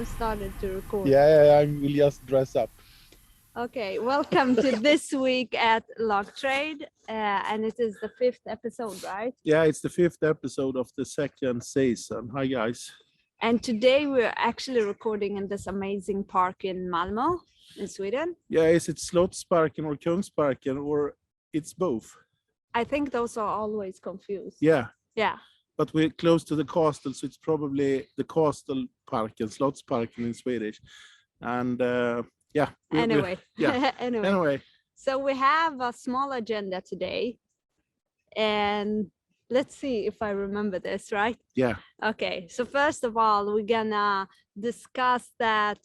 have started to record. Yeah, I will just dress up. Okay, welcome to this week at LogTrade, and it is the 5th episode, right? Yeah, it's the 5th episode of the 2nd season. Hi, guys. And today we're actually recording in this amazing park in Malmö, in Sweden. Yeah, is it Slottsparken or Kungsparken, or it's both? I think those are always confused. Yeah. Yeah. But we're close to the castle, so it's probably the castle parken, Slottsparken in Swedish. And yeah. Anyway. Yeah. Anyway. So we have a small agenda today. And let's see if I remember this, right? Yeah. Okay. So first of all, we're gonna discuss that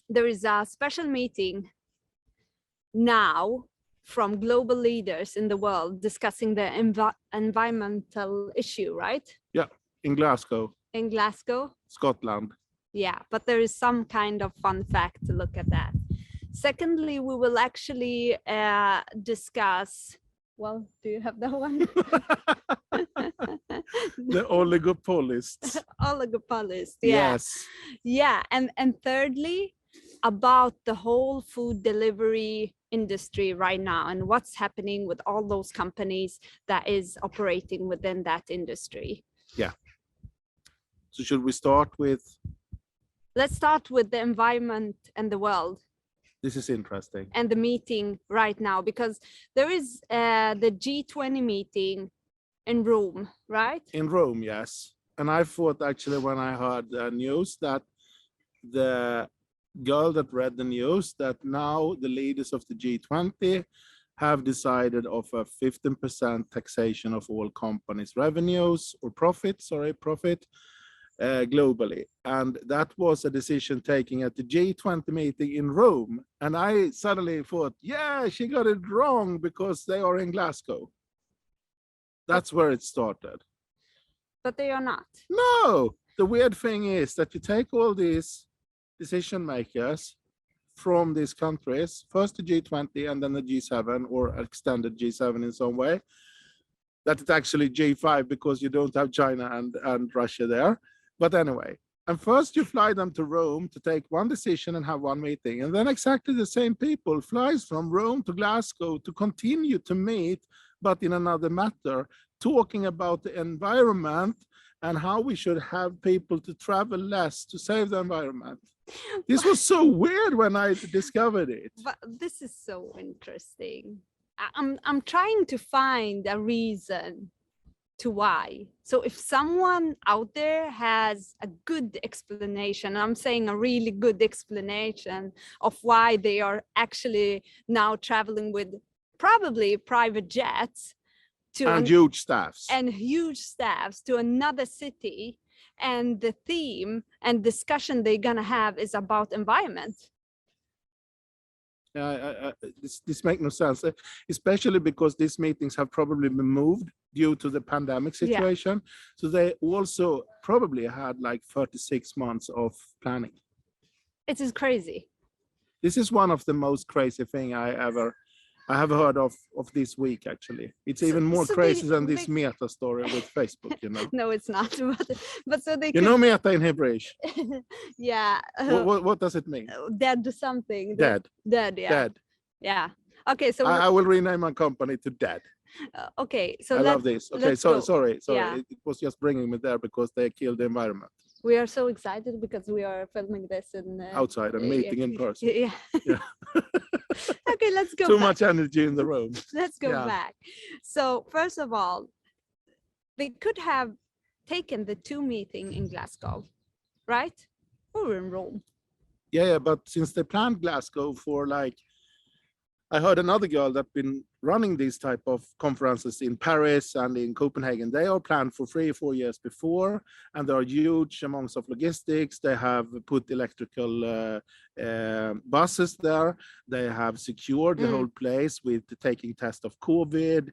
there is a special meeting now from global leaders in the world discussing the environmental issue, right? Yeah, in Glasgow. In Glasgow. Scotland. Yeah, but there is some kind of fun fact to look at that. Secondly, we will actually discuss, well, do you have that one? The oligopolists. Oligopolist, yeah. Yes. Yeah, and thirdly, about the whole food delivery industry right now and what's happening with all those companies that is operating within that industry. Yeah. So should we start with? Let's start with the environment and the world. This is interesting. And the meeting right now, because there is the G20 meeting in Rome, right? In Rome, yes. And I thought actually when I heard the news that the girl that read the news that now the leaders of the G20 have decided of a 15% taxation of all companies' revenues or profit globally. And that was a decision taken at the G20 meeting in Rome. And I suddenly thought, yeah, she got it wrong because they are in Glasgow. That's where it started. But they are not. No, the weird thing is that you take all these decision makers from these countries, first the G20 and then the G7 or extended G7 in some way. That it's actually G5 because you don't have China and Russia there. But anyway, and first you fly them to Rome to take one decision and have one meeting. And then exactly the same people flies from Rome to Glasgow to continue to meet, but in another matter, talking about the environment and how we should have people to travel less to save the environment. This was so weird when I discovered it. But this is so interesting. I'm trying to find a reason to why. So if someone out there has a good explanation, I'm saying a really good explanation of why they are actually now traveling with probably private jets and huge staffs to another city, and the theme and discussion they're gonna have is about environment. This makes no sense, especially because these meetings have probably been moved due to the pandemic situation. Yeah. So they also probably had like 36 months of planning. It is crazy. This is one of the most crazy thing I have heard of this week, actually. It's even more crazy than this Meta story with Facebook, you know. No, it's not. But so they know Meta in Hebrew? Yeah. What does it mean? Dead something. Dead. Dead, yeah. Dead. Yeah. Okay, so I will rename my company to Dead. Okay, so I love this. Okay, sorry. Yeah. It was just bringing me there because they killed the environment. We are so excited because we are filming this in outside and meeting in person. Yeah. Okay, let's go. Too much energy in the room. Let's go back. So first of all, they could have taken the two meeting in Glasgow, right? Or in Rome. Yeah, but since they planned Glasgow for like, I heard another girl that's been running these type of conferences in Paris and in Copenhagen. They are planned for 3 or 4 years before, and there are huge amounts of logistics. They have put electrical buses there. They have secured the whole place with taking test of COVID,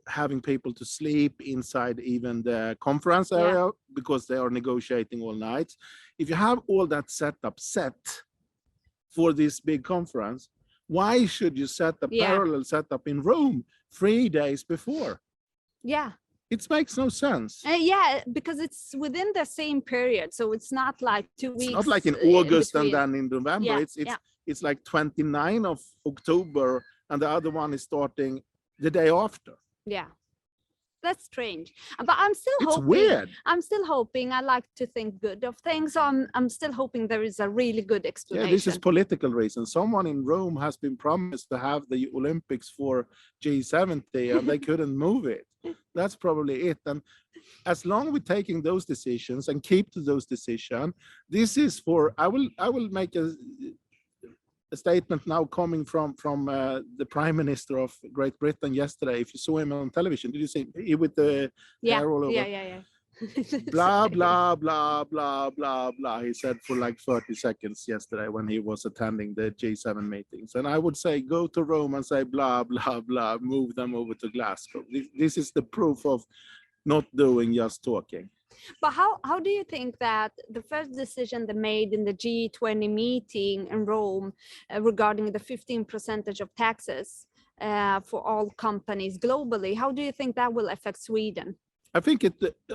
having people to sleep inside even the conference area because they are negotiating all night. If you have all that setup set for this big conference, why should you set a parallel setup in Rome 3 days before? Yeah. It makes no sense. Yeah, because it's within the same period, so it's not like 2 weeks. It's not like in in August and between. then in November. Yeah, It's like 29 of October, and the other one is starting the day after. yeah. That's strange, but I'm still It's hoping. weird. I'm still hoping. I like to think good of things, so I'm still hoping there is a really good explanation. Yeah, this is political reasons. Someone in Rome has been promised to have the Olympics for G70, and they couldn't move it. That's probably it. And as long we're taking those decisions and keep to those decisions, this is for. I will make a statement now coming from the Prime Minister of Great Britain yesterday. If you saw him on television, did you see him with the hair all over? Yeah. Blah blah blah blah blah blah. He said for like 30 seconds yesterday when he was attending the G7 meetings. And I would say go to Rome and say blah blah blah. Move them over to Glasgow. This is the proof of not doing, just talking. But how do you think that the first decision they made in the G20 meeting in Rome regarding the 15% of taxes for all companies globally, how do you think that will affect Sweden? I think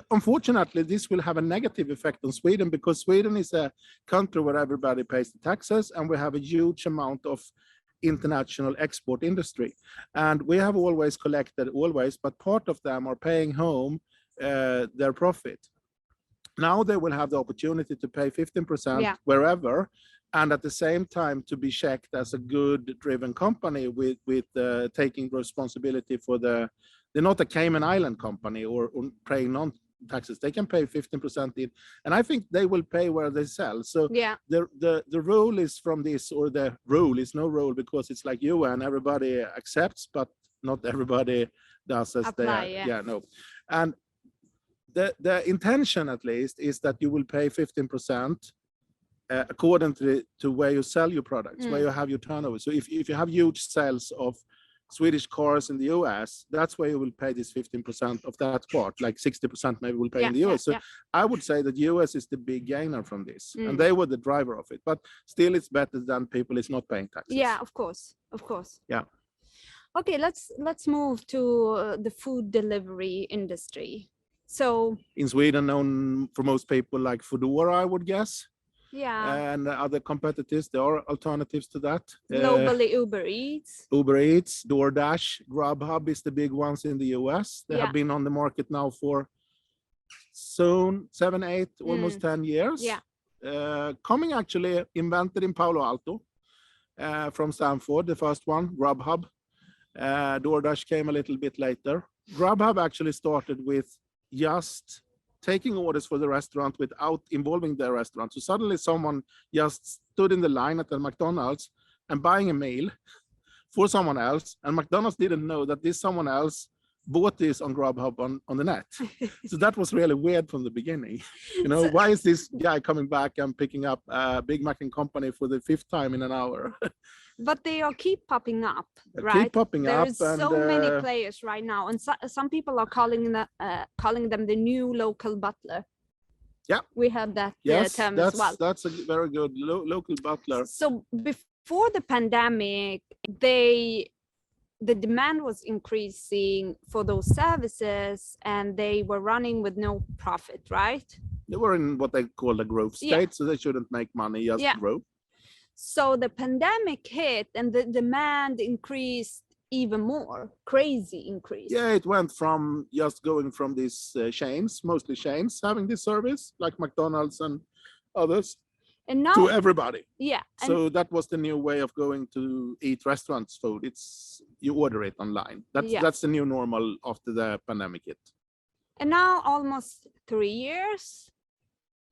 unfortunately, this will have a negative effect on Sweden, because Sweden is a country where everybody pays the taxes, and we have a huge amount of international export industry. And we have always collected, but part of them are paying home their profit. Now they will have the opportunity to pay 15% wherever, and at the same time to be checked as a good driven company with taking responsibility for they're not a Cayman Island company or paying non-taxes. They can pay 15% in, and I think they will pay where they sell. So the rule is from this, or the rule is no rule, because it's like you and everybody accepts, but not everybody does as apply, they are. And the intention, at least, is that you will pay 15% according to where you sell your products, where you have your turnover. So if you have huge sales of Swedish cars in the US, that's where you will pay this 15% of that part, like 60% maybe will pay in the US. So I would say that US is the big gainer from this, and they were the driver of it. But still, it's better than people is not paying taxes. Yeah, of course. Yeah. Okay, let's move to the food delivery industry. So in Sweden, known for most people like Foodora, I would guess. Yeah. And other competitors, there are alternatives to that. Globally, Uber Eats, DoorDash, Grubhub is the big ones in the US. They have been on the market now for soon 7, 8, almost 10 years. Coming actually invented in Palo Alto from Stanford, the first one, Grubhub. DoorDash came a little bit later. Grubhub actually started with just taking orders for the restaurant without involving the restaurant. So suddenly someone just stood in the line at the McDonald's and buying a meal for someone else, and McDonald's didn't know that this someone else bought this on Grubhub on the net. So that was really weird from the beginning. Why is this guy coming back and picking up Big Mac and Company for the 5th time in an hour? But they all keep popping up, right? Keep popping up. There's so many players right now, and some people are calling them the new local butler. Yeah, we have that term as well. That's a very good local butler. So before the pandemic, the demand was increasing for those services, and they were running with no profit, right? They were in what they call a growth state, so they shouldn't make money, just grow. So the pandemic hit and the demand increased even more, crazy increase. Yeah, it went from just going from these chains, mostly chains, having this service like McDonald's and others, and now to everybody. Yeah. So that was the new way of going to eat restaurants food. It's you order it online. That's the new normal after the pandemic hit. And now almost 3 years.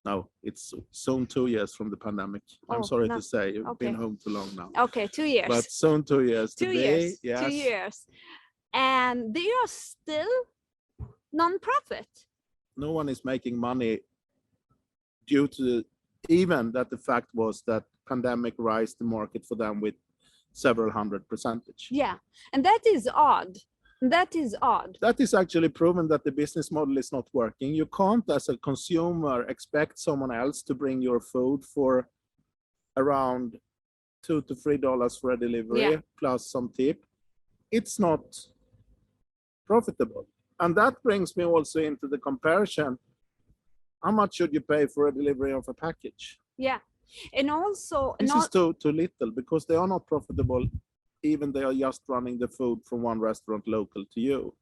No, it's soon 2 years from the pandemic. I'm sorry to say, you've been home too long now. Okay, 2 years. But soon 2 years. 2 years. Yes. 2 years. And they are still non-profit. No one is making money due to even that the fact was that pandemic raised the market for them with several 100%. Yeah, and that is odd. That is actually proven that the business model is not working. You can't, as a consumer, expect someone else to bring your food for around $2 to $3 for a delivery plus some tip. It's not profitable. And that brings me also into the comparison. How much should you pay for a delivery of a package? Yeah. And also, This is too little, because they are not profitable, even they are just running the food from one restaurant local to you.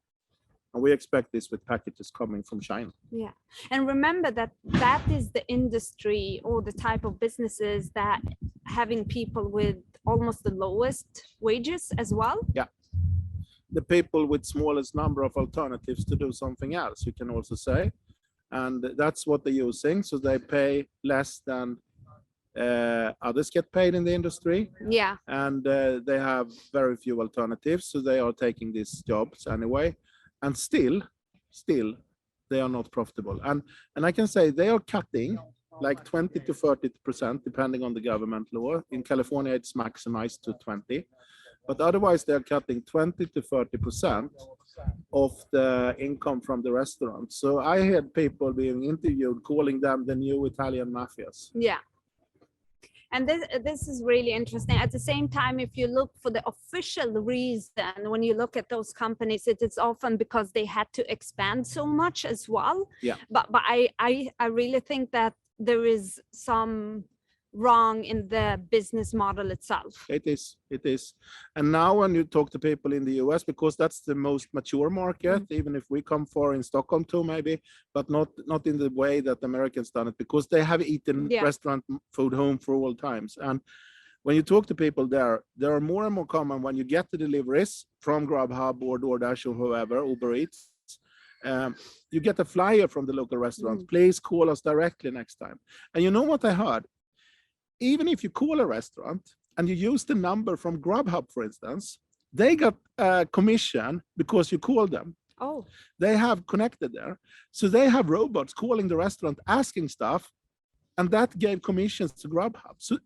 And we expect this with packages coming from China. yeah. And remember that that is the industry or the type of businesses that having people with almost the lowest wages as well. Yeah. The people with smallest number of alternatives to do something else, you can also say. And that's what they're using. So they pay less than others get paid in the industry. Yeah. And they have very few alternatives. So they are taking these jobs anyway. And still, they are not profitable. And I can say they are cutting like 20 to 30%, depending on the government law. In California, it's maximized to 20. But otherwise, they're cutting 20 to 30% of the income from the restaurant. So I had people being interviewed calling them the new Italian mafias. Yeah. And this is really interesting. At the same time, if you look for the official reason, when you look at those companies, it is often because they had to expand so much as well. Yeah. But I really think that there is some wrong in the business model itself. It is. And now when you talk to people in the US, because that's the most mature market, even if we come far in Stockholm too, maybe, but not in the way that Americans done it, because they have eaten restaurant food home for all times. And when you talk to people there are more and more common when you get the deliveries from Grubhub or DoorDash or whoever, Uber Eats, you get a flyer from the local restaurant. Please call us directly next time. And you know what I heard? Even if you call a restaurant and you use the number from Grubhub, for instance, they got a commission because you called them. Oh. They have connected there. So they have robots calling the restaurant, asking stuff, and that gave commissions to Grubhub. So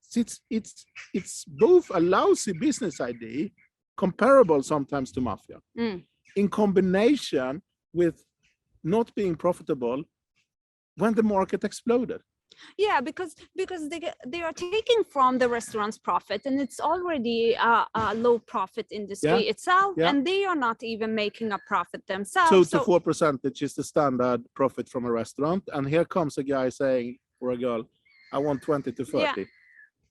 it's both a lousy business idea, comparable sometimes to mafia, in combination with not being profitable when the market exploded. Yeah, because they are taking from the restaurant's profit, and it's already a low profit industry itself, and they are not even making a profit themselves. 2 to 4% is the standard profit from a restaurant, and here comes a guy saying, or a girl, I want 20 to 30. Yeah.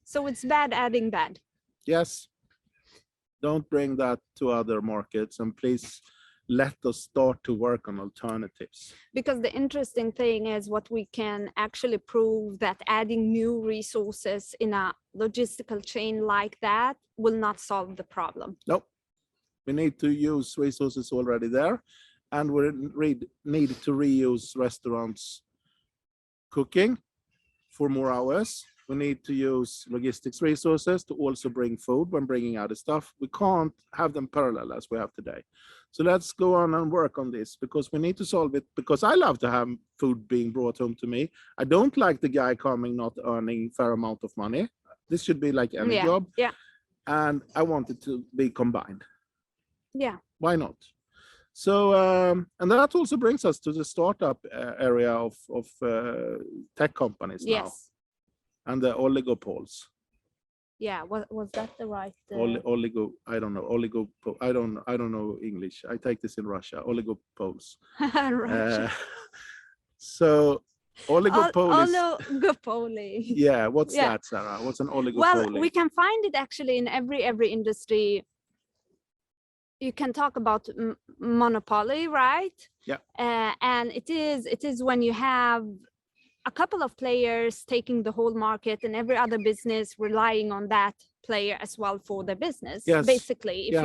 So it's bad adding bad. Yes. Don't bring that to other markets, and please let us start to work on alternatives. Because the interesting thing is what we can actually prove, that adding new resources in a logistical chain like that will not solve the problem. Nope. We need to use resources already there, and we need to reuse restaurants cooking for more hours. We need to use logistics resources to also bring food when bringing other stuff. We can't have them parallel as we have today. So let's go on and work on this, because we need to solve it, because I love to have food being brought home to me. I don't like the guy coming not earning fair amount of money. This should be like any job. Yeah. And I want it to be combined. Yeah. Why not? So, and that also brings us to the startup area of tech companies now. Yes. And the oligopoles. Yeah, was that the right? I don't know. Oligopole. I don't know English. I take this in Russia. Oligopoles. Russia. So oligopoly. Oligopoly. Yeah. What's that, Sarah? What's an oligopoly? Well, we can find it actually in every industry. You can talk about monopoly, right? Yeah. And it is when you have a couple of players taking the whole market, and every other business relying on that player as well for the business. Yes. Basically, if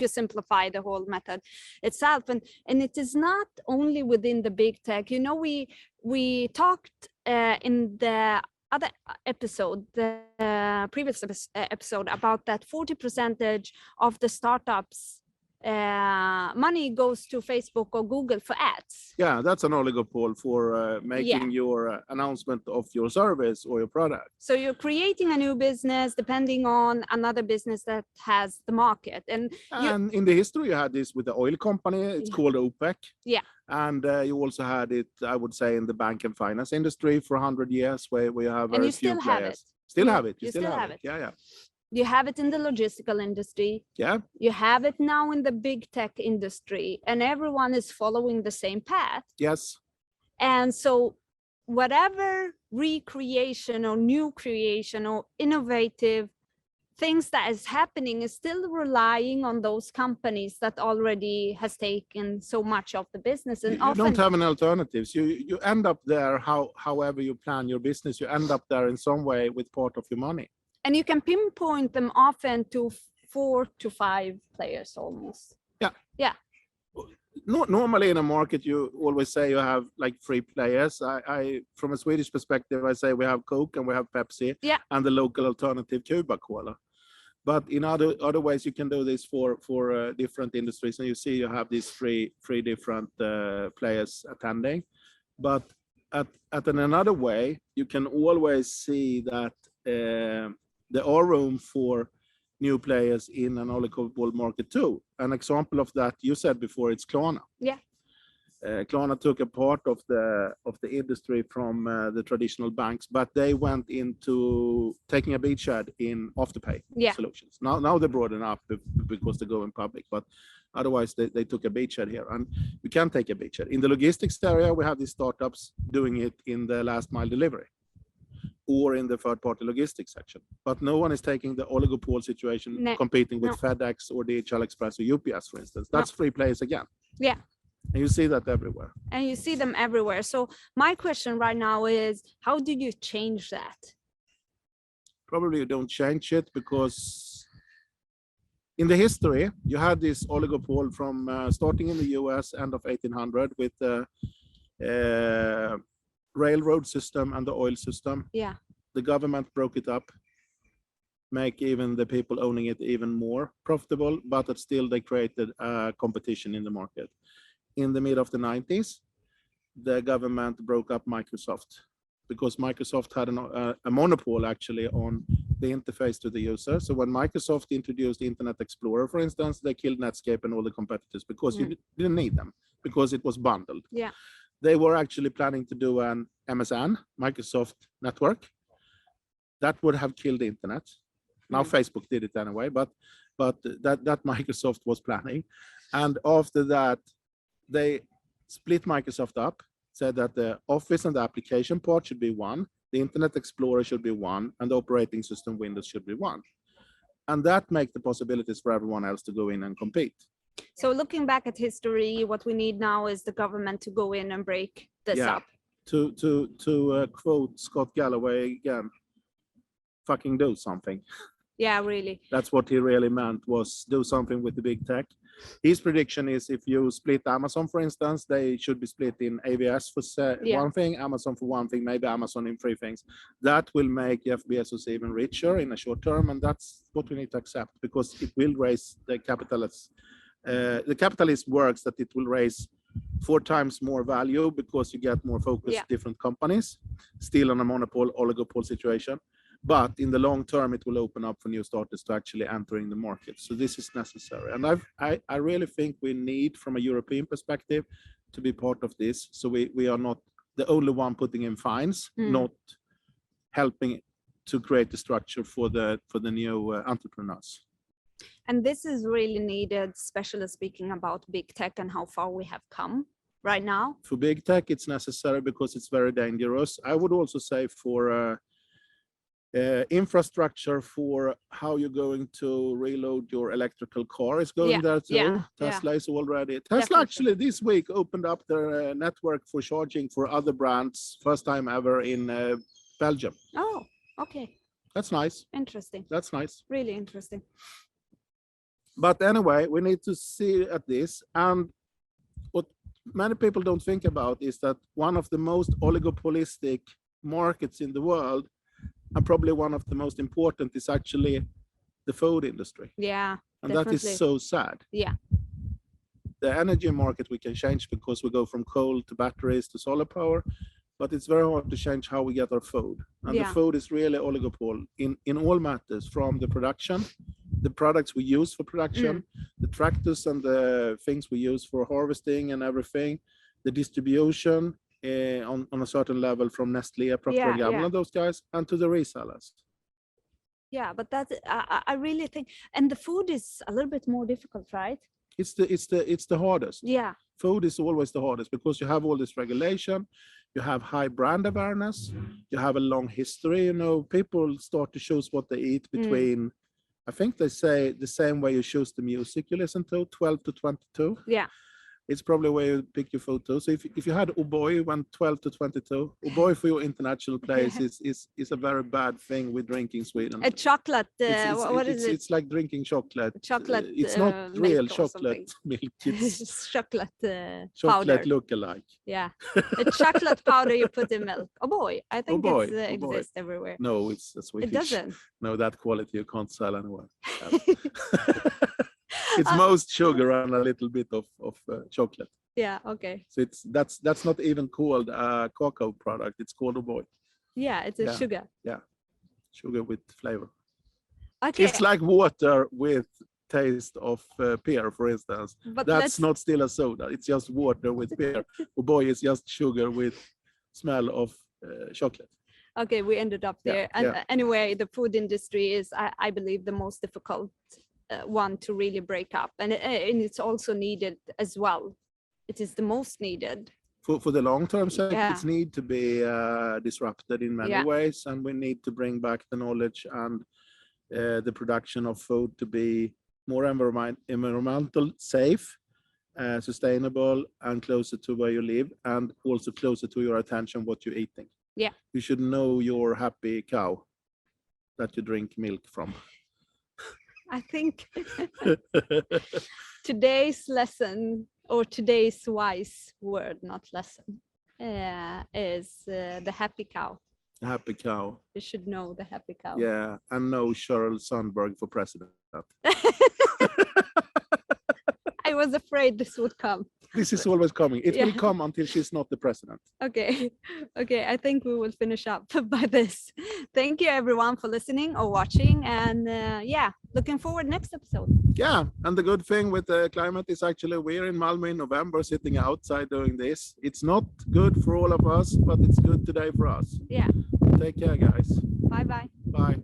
you simplify the whole method itself, and it is not only within the big tech. You know, we talked in the other episode, the previous episode, about that 40% of the startups money goes to Facebook or Google for ads. Yeah, that's an oligopole for making your announcement of your service or your product. So you're creating a new business depending on another business that has the market. And in the history, you had this with the oil company. It's called OPEC. Yeah. And you also had it, I would say, in the bank and finance industry for 100 years, where we have very few players. Still have it. You still have it. Yeah. You have it in the logistical industry. Yeah. You have it now in the big tech industry, and everyone is following the same path. Yes. And so whatever recreation or new creation or innovative things that is happening is still relying on those companies that already has taken so much of the business. And You often don't have any alternatives. You end up there however you plan your business, you end up there in some way with part of your money. and you can pinpoint them often to 4 to 5 players almost. Yeah. Yeah. Normally in a market, you always say you have like 3 players. I from a Swedish perspective, I say we have Coke and we have Pepsi, Yeah. and the local alternative Cuba Cola. But in other ways, you can do this for different industries, and you see you have these three different players attending. But at another way, you can always see that there are room for new players in an oligopole market too. An example of that, you said before, it's Klarna. Yeah. Klarna took a part of the industry from the traditional banks, but they went into taking a beachhead in afterpay solutions. Now they broaden up because they go in public, but otherwise they took a beachhead here, and we can take a beachhead. In the logistics area, we have these startups doing it in the last mile delivery or in the third-party logistics section, but no one is taking the oligopole situation, competing with FedEx or DHL Express or UPS, for instance. That's 3 players again. Yeah. And you see that everywhere. And you see them everywhere. So my question right now is, how do you change that? Probably you don't change it, because in the history, you had this oligopole from starting in the US, end of 1800, with the railroad system and the oil system. Yeah. The government broke it up, make even the people owning it even more profitable, but still they created a competition in the market. In the mid of the 90s, the government broke up Microsoft, because Microsoft had a monopoly actually on the interface to the user. So when Microsoft introduced Internet Explorer, for instance, they killed Netscape and all the competitors because you didn't need them, because it was bundled. Yeah. They were actually planning to do an MSN, Microsoft Network. That would have killed the internet. Now Facebook did it anyway, but that Microsoft was planning. And after that, they split Microsoft up, said that the Office and the application part should be one, the Internet Explorer should be one, and the operating system Windows should be one. And that makes the possibilities for everyone else to go in and compete. So looking back at history, what we need now is the government to go in and break this up. To quote Scott Galloway again, fucking do something. Yeah, really. That's what he really meant, was do something with the big tech. His prediction is if you split Amazon, for instance, they should be split in AWS for one thing, Amazon for one thing, maybe Amazon in 3 things. That will make Jeff Bezos even richer in a short term, and that's what we need to accept, because it will raise the capitalists. The capitalist works that it will raise 4 times more value because you get more focused different companies, still on a monopoly oligopole situation. But in the long term, it will open up for new starters to actually entering the market. So this is necessary. And I really think we need, from a European perspective, to be part of this. So we are not the only one putting in fines, not helping to create the structure for the new entrepreneurs. And this is really needed, especially speaking about big tech and how far we have come right now. For big tech, it's necessary because it's very dangerous. I would also say for infrastructure for how you're going to reload your electrical car is going there too. Tesla is already. Tesla actually this week opened up their network for charging for other brands, first time ever in Belgium. Oh, okay. That's nice. Interesting. That's nice. Really interesting. But anyway, we need to see at this. And what many people don't think about is that one of the most oligopolistic markets in the world, and probably one of the most important, is actually the food industry. Yeah. And definitely. that is so sad. Yeah. The energy market we can change because we go from coal to batteries to solar power, but it's very hard to change how we get our food. And the food is really oligopole in all matters, from the production, the products we use for production, the tractors and the things we use for harvesting and everything, the distribution, on a certain level from Nestle, Procter & Gamble, and those guys, and to the resellers. Yeah, but that's I really think, and the food is a little bit more difficult, right? It's the hardest. Yeah, Food is always the hardest because you have all this regulation, you have high brand awareness, you have a long history. You know, people start to choose what they eat between. I think they say the same way you choose the music you listen to, 12 to 22. yeah. It's probably where you pick your photo. So if you had O'boy when 12 to 22, O'boy for your international players is a very bad thing we drink in Sweden. A chocolate, what is it? It's like drinking chocolate. Chocolate. It's not real milk or chocolate something. milk. It's It's chocolate chocolate powder. look-alike. Yeah, a chocolate powder you put in milk. Oh boy, I think boy, it oh boy. exists everywhere. No, it's a Swedish. It doesn't. No, that quality you can't sell anywhere. It's most sugar and a little bit of chocolate. Yeah. Okay. So that's not even called a cocoa product. It's called a boy. Yeah, it's a sugar. Yeah, sugar with flavor. Okay. It's like water with taste of pear, for instance. But that's not still a soda. It's just water with pear. A boy is just sugar with smell of chocolate. Okay, we ended up there. And yeah. Anyway, the food industry is, I believe, the most difficult one to really break up, and it's also needed as well. It is the most needed. For the long-term sake, it's need to be disrupted in many ways, and we need to bring back the knowledge and the production of food to be more environmental safe, sustainable, and closer to where you live, and also closer to your attention what you're eating. Yeah, you should know your happy cow that you drink milk from. I think today's lesson, or today's wise word, not lesson, is the happy cow. The happy cow. You should know the happy cow. Yeah, and no Sheryl Sandberg for president. I was afraid this would come. This is always coming. It will come until she's not the president. Okay. Okay, I think we will finish up by this. Thank you everyone for listening or watching, and looking forward next episode. Yeah, and the good thing with the climate is actually we're in Malmö in November sitting outside doing this. It's not good for all of us, but it's good today for us. Yeah. Take care, guys. Bye-bye. Bye.